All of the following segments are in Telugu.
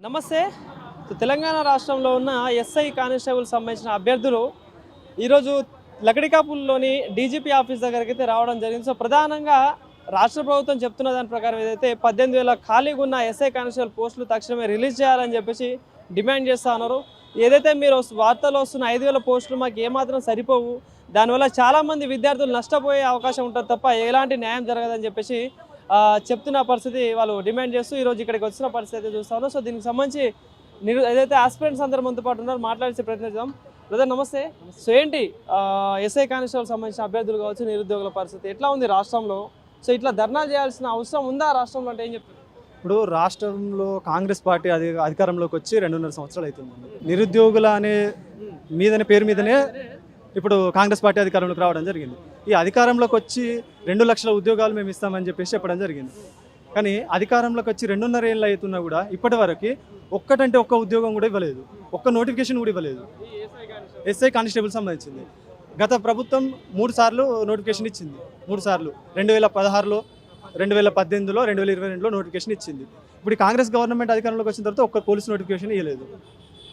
నమస్తే. తెలంగాణ రాష్ట్రంలో ఉన్న ఎస్ఐ కానిస్టేబుల్ సంబంధించిన అభ్యర్థులు ఈరోజు లకడికాపుల్లోని డీజీపీ ఆఫీస్ దగ్గరికి అయితే రావడం జరిగింది. సో ప్రధానంగా రాష్ట్ర ప్రభుత్వం చెప్తున్న దాని ప్రకారం ఏదైతే 18,000 ఖాళీగా ఉన్న ఎస్ఐ కానిస్టేబుల్ పోస్టులు తక్షణమే రిలీజ్ చేయాలని చెప్పేసి డిమాండ్ చేస్తూ ఉన్నారు. ఏదైతే మీరు వార్తల్లో వస్తున్న 5,000 పోస్టులు మాకు ఏమాత్రం సరిపోవు, దానివల్ల చాలామంది విద్యార్థులు నష్టపోయే అవకాశం ఉంటుంది తప్ప ఎలాంటి న్యాయం జరగదని చెప్పేసి చెప్తున్న పరిస్థితి వాళ్ళు డిమాండ్ చేస్తూ ఈరోజు ఇక్కడికి వచ్చిన పరిస్థితి చూస్తా ఉన్నారు. సో దీనికి సంబంధించి ఏదైతే ఆస్పిరెంట్స్ అందరూ మనతో పాటు ఉన్నారు, మాట్లాడే ప్రయత్నం చేద్దాం. బ్రదర్ నమస్తే. సో ఏంటి ఎస్ఐ కానిస్టేబుల్ సంబంధించిన అభ్యర్థులు కావచ్చు, నిరుద్యోగుల పరిస్థితి ఎట్లా ఉంది రాష్ట్రంలో? సో ఇట్లా ధర్నా చేయాల్సిన అవసరం ఉందా రాష్ట్రంలో అంటే ఏం చెప్తారు? ఇప్పుడు రాష్ట్రంలో కాంగ్రెస్ పార్టీ అధికారంలోకి వచ్చి 2.5 సంవత్సరాలు అవుతుంది. నిరుద్యోగుల అనే పేరు మీదనే ఇప్పుడు కాంగ్రెస్ పార్టీ అధికారంలోకి రావడం జరిగింది. ఈ అధికారంలోకి వచ్చి 2 లక్షల ఉద్యోగాలు మేము ఇస్తామని చెప్పేసి చెప్పడం జరిగింది. కానీ అధికారంలోకి వచ్చి 2.5 ఏళ్ళు అవుతున్నా కూడా ఇప్పటి వరకు ఒక్క ఉద్యోగం కూడా ఇవ్వలేదు, ఒక్క నోటిఫికేషన్ కూడా ఇవ్వలేదు. ఎస్ఐ కానిస్టేబుల్ సంబంధించింది గత ప్రభుత్వం 3 సార్లు నోటిఫికేషన్ ఇచ్చింది. 3 సార్లు 2016లో, 2018లో, 2022లో నోటిఫికేషన్ ఇచ్చింది. ఇప్పుడు కాంగ్రెస్ గవర్నమెంట్ అధికారంలోకి వచ్చిన తర్వాత ఒక్క పోలీస్ నోటిఫికేషన్ ఇవ్వలేదు.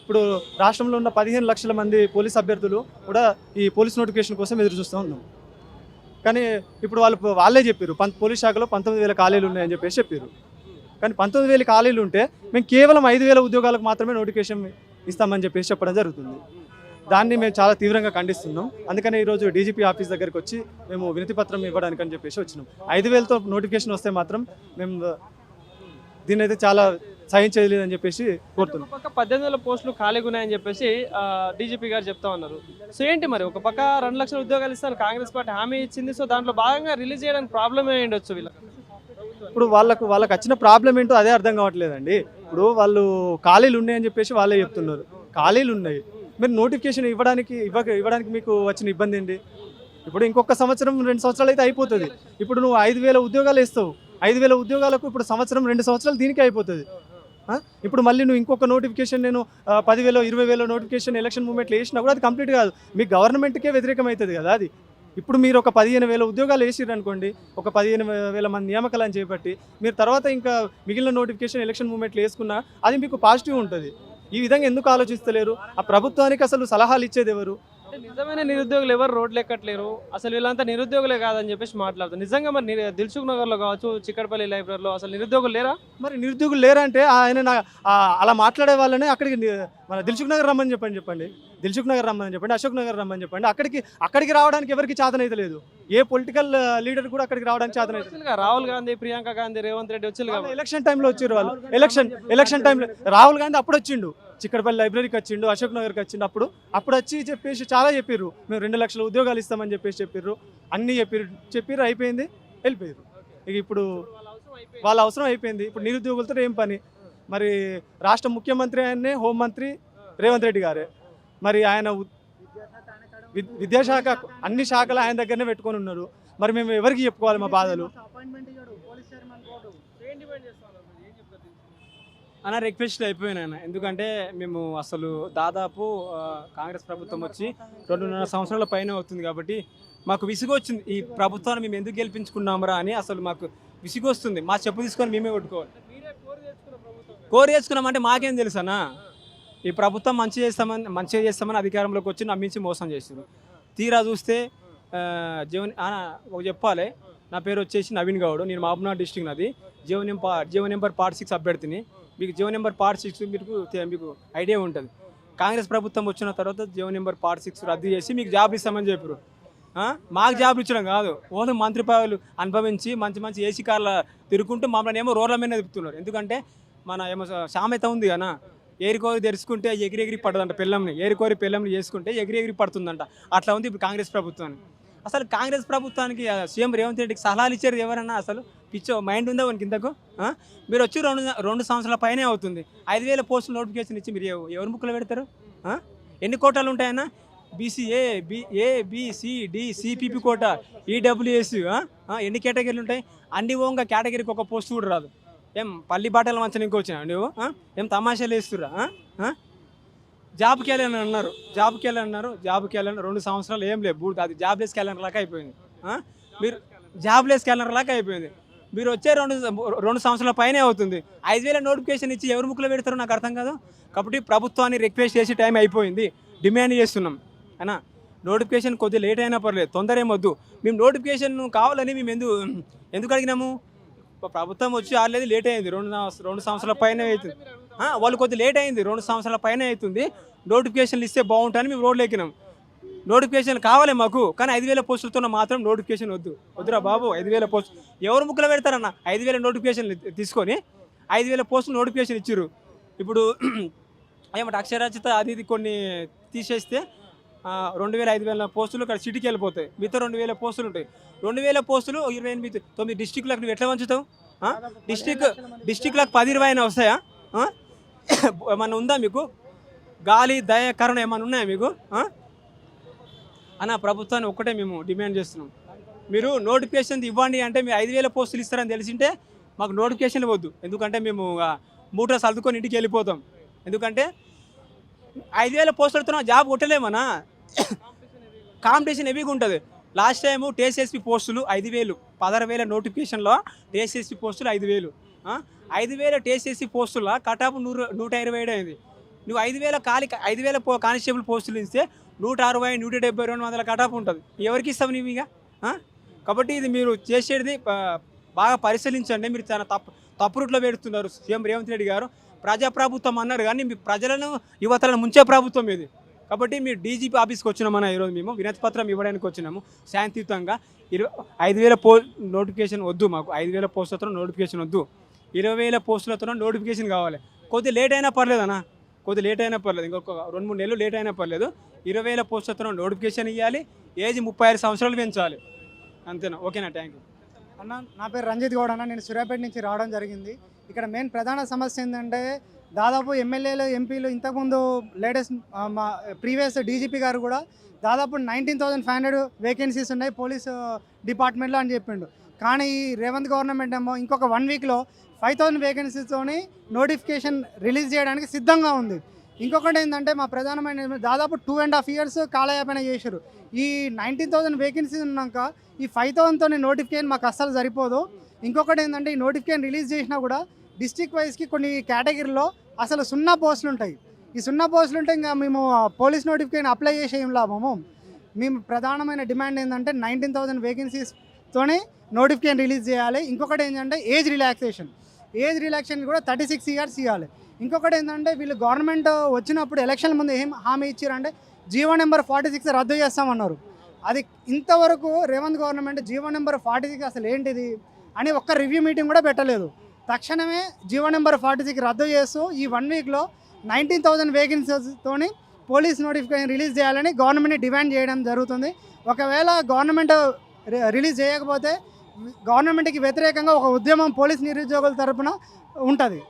ఇప్పుడు రాష్ట్రంలో ఉన్న 15 లక్షల మంది పోలీస్ అభ్యర్థులు కూడా ఈ పోలీస్ నోటిఫికేషన్ కోసం ఎదురు చూస్తూ ఉన్నాం. కానీ ఇప్పుడు వాళ్ళే చెప్పారు పోలీస్ శాఖలో 19,000 ఖాళీలు ఉన్నాయని చెప్పేసి చెప్పారు. కానీ 19,000 ఖాళీలు ఉంటే మేము కేవలం 5,000 ఉద్యోగాలకు మాత్రమే నోటిఫికేషన్ ఇస్తామని చెప్పేసి చెప్పడం జరుగుతుంది. దాన్ని మేము చాలా తీవ్రంగా ఖండిస్తున్నాం. అందుకని ఈరోజు డీజీపీ ఆఫీస్ దగ్గరికి వచ్చి మేము వినతి పత్రం ఇవ్వడానికి అని చెప్పేసి వచ్చినాం. 5,000తో నోటిఫికేషన్ వస్తే మాత్రం మేము దీన్ని అయితే చాలా సహించలేదని చెప్పేసి కోరుతున్నాం. ఒక పక్క 18,000 పోస్టులు ఖాళీగా ఉన్నాయని చెప్పేసి డీజీపీ గారు చెప్తా ఉన్నారు. సో ఏంటి మరి ఒక పక్క 2 లక్షల ఉద్యోగాలు ఇస్తాను కాంగ్రెస్ పార్టీ హామీ ఇచ్చింది. సో దాంట్లో భాగంగా రిలీజ్ చేయడానికి ప్రాబ్లం ఏంటొచ్చు వీళ్ళకి? ఇప్పుడు వాళ్ళకు వచ్చిన ప్రాబ్లం ఏంటో అదే అర్థం కావట్లేదండి. ఇప్పుడు వాళ్ళు ఖాళీలు ఉన్నాయని చెప్పేసి వాళ్ళే చెప్తున్నారు. ఖాళీలు ఉన్నాయి, మీరు నోటిఫికేషన్ ఇవ్వడానికి మీకు వచ్చిన ఇబ్బంది ఏంటి? ఇప్పుడు ఇంకొక సంవత్సరం 2 సంవత్సరాలు అయితే అయిపోతుంది. ఇప్పుడు నువ్వు 5,000 ఉద్యోగాలు ఇస్తావు, 5,000 ఉద్యోగాలకు ఇప్పుడు సంవత్సరం 2 సంవత్సరాలు దీనికి అయిపోతుంది. ఇప్పుడు మళ్ళీ నువ్వు ఇంకొక నోటిఫికేషన్ నేను 10,000 20,000 నోటిఫికేషన్ ఎలక్షన్ మూమెంట్లో వేసినా కూడా అది కంప్లీట్ కాదు, మీ గవర్నమెంట్కే వ్యతిరేకం అవుతుంది కదా అది. ఇప్పుడు మీరు ఒక 15,000 ఉద్యోగాలు వేసిర్రు అనుకోండి, ఒక 15,000 మంది నియామకాలను చేపట్టి మీరు తర్వాత ఇంకా మిగిలిన నోటిఫికేషన్ ఎలక్షన్ మూమెంట్లో వేసుకున్నా అది మీకు పాజిటివ్ ఉంటుంది. ఈ విధంగా ఎందుకు ఆలోచిస్తలేరు? ఆ ప్రభుత్వానికి అసలు సలహాలు ఇచ్చేది ఎవరు? నిజమైన నిరుద్యోగులు ఎవరు రోడ్లు ఎక్కట్లేరు, అసలు వీళ్ళంతా నిరుద్యోగులే కాదని చెప్పేసి మాట్లాడుతారు. నిజంగా మరి దిల్సుఖ్ నగర్లో కావచ్చు, చిక్కడపల్లి లైబ్రరీలో అసలు నిరుద్యోగులు లేరా? మరి నిరుద్యోగులు లేరా అంటే ఆయన అలా మాట్లాడే వాళ్ళనే అక్కడికి మన దిల్సుఖ్ నగర్ రమ్మని చెప్పండి, దిల్సుఖ్ నగర్ రమ్మని చెప్పండి, అశోక్ నగర్ రమ్మని చెప్పండి. అక్కడికి రావడానికి ఎవరికి చేతనైతే లేదు. ఏ పొలిటికల్ లీడర్ కూడా అక్కడికి రావడానికి చేతనైతే. రాహుల్ గాంధీ, ప్రియాంక గాంధీ, రేవంత్ రెడ్డి వచ్చి ఎలక్షన్ టైంలో వచ్చారు వాళ్ళు. ఎలక్షన్ టైంలో రాహుల్ గాంధీ అప్పుడు వచ్చిండు, చిక్కడపల్లి లైబ్రరీకి వచ్చిండు, అశోక్ నగర్కి వచ్చిండు. అప్పుడు వచ్చి చెప్పేసి చాలా చెప్పారు, మేము 2 లక్షల ఉద్యోగాలు ఇస్తామని చెప్పేసి చెప్పారు, అన్నీ చెప్పారు అయిపోయింది, వెళ్ళిపోయారు. ఇక ఇప్పుడు వాళ్ళ అవసరం అయిపోయింది. ఇప్పుడు నిరుద్యోగులతో ఏం పని? మరి రాష్ట్ర ముఖ్యమంత్రి ఆయన్నే, హోంమంత్రి రేవంత్ రెడ్డి గారే. మరి ఆయన విద్యాశాఖ అన్ని శాఖలు ఆయన దగ్గరనే పెట్టుకొని ఉన్నారు. మరి మేము ఎవరికి చెప్పుకోవాలి మా బాధలు? అన్న రిక్వెస్ట్ అయిపోయినాయన. ఎందుకంటే మేము అసలు దాదాపు కాంగ్రెస్ ప్రభుత్వం వచ్చి 2.5 సంవత్సరాల పైన అవుతుంది కాబట్టి మాకు విసుగు వచ్చింది. ఈ ప్రభుత్వాన్ని మేము ఎందుకు గెలిపించుకున్నామరా అని అసలు మాకు విసుగు వస్తుంది. మా చెప్పు తీసుకొని మేమే కొట్టుకోవాలి. కోరి చేసుకున్నామంటే మాకేం తెలుసు అన్న? ఈ ప్రభుత్వం మంచిగా చేస్తామని అధికారంలోకి వచ్చి నమ్మించి మోసం చేస్తుంది. తీరా చూస్తే చెప్పాలి, నా పేరు వచ్చేసి నవీన్ గౌడ్, నేను మహబూబ్నగర్ డిస్ట్రిక్ట్. నాది జీవో నెంబర్ పార్ట్ 6 అభ్యర్థిని. మీకు జీవో నెంబర్ పార్ట్ 6 మీకు ఐడియా ఉంటుంది. కాంగ్రెస్ ప్రభుత్వం వచ్చిన తర్వాత జీవో నెంబర్ పార్ట్ 6 రద్దు చేసి మీకు జాబ్లు ఇస్తామని చెప్పారు. మాకు జాబ్లు ఇచ్చడం కాదు, ఓన్లీ మంత్రి పదవులు అనుభవించి మంచి ఏసీ కార్ల తిరుగుకుంటూ మమ్మల్ని ఏమో రోడ్ల మీద తిప్పుతున్నారు. ఎందుకంటే మన ఏమో సామెత ఉంది కదా, ఏరికోరి తెరుచుకుంటే ఎగిరి పడదంట పిల్లంని, ఏరికోరి పిల్లంని చేసుకుంటే ఎగిరి పడుతుందంట. అట్లా ఉంది ఇప్పుడు కాంగ్రెస్ ప్రభుత్వానికి. అసలు కాంగ్రెస్ ప్రభుత్వానికి సీఎం రేవంత్ రెడ్డికి సలహాలు ఇచ్చారు ఎవరన్నా? అసలు పిచ్చో మైండ్ ఉందా వానికి ఇంతకు? మీరు వచ్చి 2 సంవత్సరాల పైనే అవుతుంది. 5,000 పోస్టులు నోటిఫికేషన్ ఇచ్చి మీరు ఎవరి ముక్కులో పెడతారు? ఎన్ని కోటాలు ఉంటాయన్నా? బీసీఏ, ఏబిసిడి, సిపిపి కోట, ఈడబ్ల్యూఎస్, ఎన్ని కేటగిరీలు ఉంటాయి? అన్ని ఓంగా కేటగిరీకి ఒక పోస్ట్ కూడా రాదు. ఏం పల్లి బాటల మంచి ఇంకొచ్చినా నువ్వు? ఏం తమాషాలు వేస్తురా? జాబ్కి వెళ్ళని అన్నారు, జాబ్కి వెళ్ళని 2 సంవత్సరాలు ఏం లేవు, అది జాబ్లెస్ క్యాలెండర్ లాగా అయిపోయింది. మీరు జాబ్లెస్ క్యాలెండర్ లాగా అయిపోయింది. మీరు వచ్చే రెండు సంవత్సరాల పైనే అవుతుంది. 5,000 నోటిఫికేషన్ ఇచ్చి ఎవరు ముక్కులో పెడతారో నాకు అర్థం కాదు. కాబట్టి ప్రభుత్వాన్ని రిక్వెస్ట్ చేసి టైం అయిపోయింది, డిమాండ్ చేస్తున్నాం అన్నా. నోటిఫికేషన్ కొద్దిగా లేట్ అయినా పర్లేదు, తొందర ఏమొద్దు. మేము నోటిఫికేషన్ కావాలని మేము ఎందుకు అడిగినాము? ప్రభుత్వం వచ్చి ఆడలేదు, లేట్ అయింది, రెండు సంవత్సరాల పైన అవుతుంది. వాళ్ళు కొద్దిగా లేట్ అయింది, 2 సంవత్సరాల పైన అవుతుంది. నోటిఫికేషన్లు ఇస్తే బాగుంటుందని మేము రోడ్లు ఎక్కినాం. నోటిఫికేషన్ కావాలి మాకు, కానీ 5,000 పోస్టులతో మాత్రం నోటిఫికేషన్ వద్దురా బాబు. 5,000 పోస్టులు ఎవరు ముక్కులో పెడతారన్న? 5,000 నోటిఫికేషన్లు తీసుకొని 5,000 పోస్టులు నోటిఫికేషన్ ఇచ్చారు. ఇప్పుడు ఏమంటే అక్షరాస్యత అది ఇది కొన్ని తీసేస్తే 2,000 5,000 పోస్టులు ఇక్కడ సిటీకి వెళ్ళిపోతాయి. మిగతా 2,000 పోస్టులు ఉంటాయి. 2,000 పోస్టులు 29 డిస్టిక్లకు నువ్వు ఎట్లా పంచుతావు? డిస్టిక్లకు 10-20 అయినా వస్తాయా? ఏమన్నా ఉందా మీకు? గాలి దయ కరుణ ఏమన్నా ఉన్నాయా మీకు? అన్న ప్రభుత్వాన్ని ఒక్కటే మేము డిమాండ్ చేస్తున్నాం. మీరు నోటిఫికేషన్ ఇవ్వండి అంటే మీరు 5,000 పోస్టులు ఇస్తారని తెలిసింటే మాకు నోటిఫికేషన్లు వద్దు. ఎందుకంటే మేము మూట సర్దుకొని ఇంటికి వెళ్ళిపోతాం. ఎందుకంటే 5,000 పోస్టులతో జాబ్ కొట్టలేమన్నా. కాంపిటీషన్ హెవీగా ఉంటుంది. లాస్ట్ టైము టీఎస్ఎస్పీ పోస్టులు 5,000, 16,000 నోటిఫికేషన్లో టీఎస్ఎస్పీ పోస్టులు 5,000. 5,000 టీఎస్ఎస్సీ పోస్టుల కటాపు 127 అయింది. నువ్వు 5,000 కానిస్టేబుల్ పోస్టులు ఇస్తే 160, 170, 200 కటాపు ఉంటుంది. ఎవరికి ఇస్తావు నీవు ఇక? కాబట్టి ఇది మీరు చేసేది బాగా పరిశీలించండి. మీరు చాలా తప్పు రూట్లో పెడుతున్నారు. సీఎం రేవంత్ రెడ్డి గారు ప్రజాప్రభుత్వం అన్నారు, కానీ మీ ప్రజలను యువతలను ముంచే ప్రభుత్వం ఇది. కాబట్టి మీరు డీజీపీ ఆఫీస్కి వచ్చినామన్న ఈరోజు మేము వినతి పత్రం ఇవ్వడానికి వచ్చినాము శాంతియుతంగా. 5,000 నోటిఫికేషన్ వద్దు మాకు. 5,000 పోస్టులతో నోటిఫికేషన్ వద్దు. 20,000 పోస్టులతో నోటిఫికేషన్ కావాలి. కొద్దిగా లేట్ అయినా పర్లేదు అన్న, కొద్దిగా లేట్ అయినా పర్లేదు, ఇంకొక 2-3 నెలలు లేట్ అయినా పర్లేదు. 20,000 పోస్టులతో నోటిఫికేషన్ ఇవ్వాలి. ఏజ్ 35 సంవత్సరాలు పెంచాలి. అంతేనా? ఓకేనా? థ్యాంక్ యూ అన్న. నా పేరు రంజిత్ గౌడ్ అన్న. నేను సూర్యాపేట నుంచి రావడం జరిగింది. ఇక్కడ మెయిన్ ప్రధాన సమస్య ఏంటంటే దాదాపు ఎమ్మెల్యేలు, ఎంపీలు ఇంతకుముందు లేటెస్ట్ మా ప్రీవియస్ డీజీపీ గారు కూడా దాదాపు 19,500 వేకెన్సీస్ ఉన్నాయి పోలీసు డిపార్ట్మెంట్లో అని చెప్పిండు. కానీ ఈ రేవంత్ గవర్నమెంట్ ఏమో ఇంకొక 1 వీక్లో 5,000 వేకెన్సీస్తోని నోటిఫికేషన్ రిలీజ్ చేయడానికి సిద్ధంగా ఉంది. ఇంకొకటి ఏంటంటే మా ప్రధానమైన దాదాపు 2.5 years కాలయాపన చేశారు. ఈ 19,000 వేకెన్సీస్ ఉన్నాక ఈ 5,000తో నోటిఫికేషన్ మాకు అస్సలు సరిపోదు. ఇంకొకటి ఏంటంటే ఈ నోటిఫికేషన్ రిలీజ్ చేసినా కూడా డిస్ట్రిక్ట్ వైజ్కి కొన్ని కేటగిరీలో అసలు 0 పోస్టులు ఉంటాయి. ఈ 0 పోస్టులు ఉంటే ఇంకా మేము పోలీస్ నోటిఫికేషన్ అప్లై చేసే ఏం లాభము. మేము ప్రధానమైన డిమాండ్ ఏంటంటే 19,000 వేకెన్సీస్తోనే నోటిఫికేషన్ రిలీజ్ చేయాలి. ఇంకొకటి ఏంటంటే ఏజ్ రిలాక్సేషన్ కూడా 36 years ఇవ్వాలి. ఇంకొకటి ఏంటంటే వీళ్ళు గవర్నమెంట్ వచ్చినప్పుడు ఎలక్షన్ ముందు ఏం హామీ ఇచ్చారంటే జీవో నెంబర్ 46 రద్దు చేస్తామన్నారు. అది ఇంతవరకు రేవంత్ గవర్నమెంట్ జీవో నెంబర్ 46 అసలు ఏంటిది అని ఒక్క రివ్యూ మీటింగ్ కూడా పెట్టలేదు. తక్షణమే జీవో నెంబర్ 46 రద్దు చేస్తూ ఈ 1 వీక్లో 19,000 వేకెన్సీస్తోని పోలీస్ నోటిఫికేషన్ రిలీజ్ చేయాలని గవర్నమెంట్ని డిమాండ్ చేయడం జరుగుతుంది. ఒకవేళ గవర్నమెంట్ రిలీజ్ చేయకపోతే గవర్నమెంట్కి వ్యతిరేకంగా ఒక ఉద్యమం పోలీస్ నిరుద్యోగుల తరపున ఉంటుంది.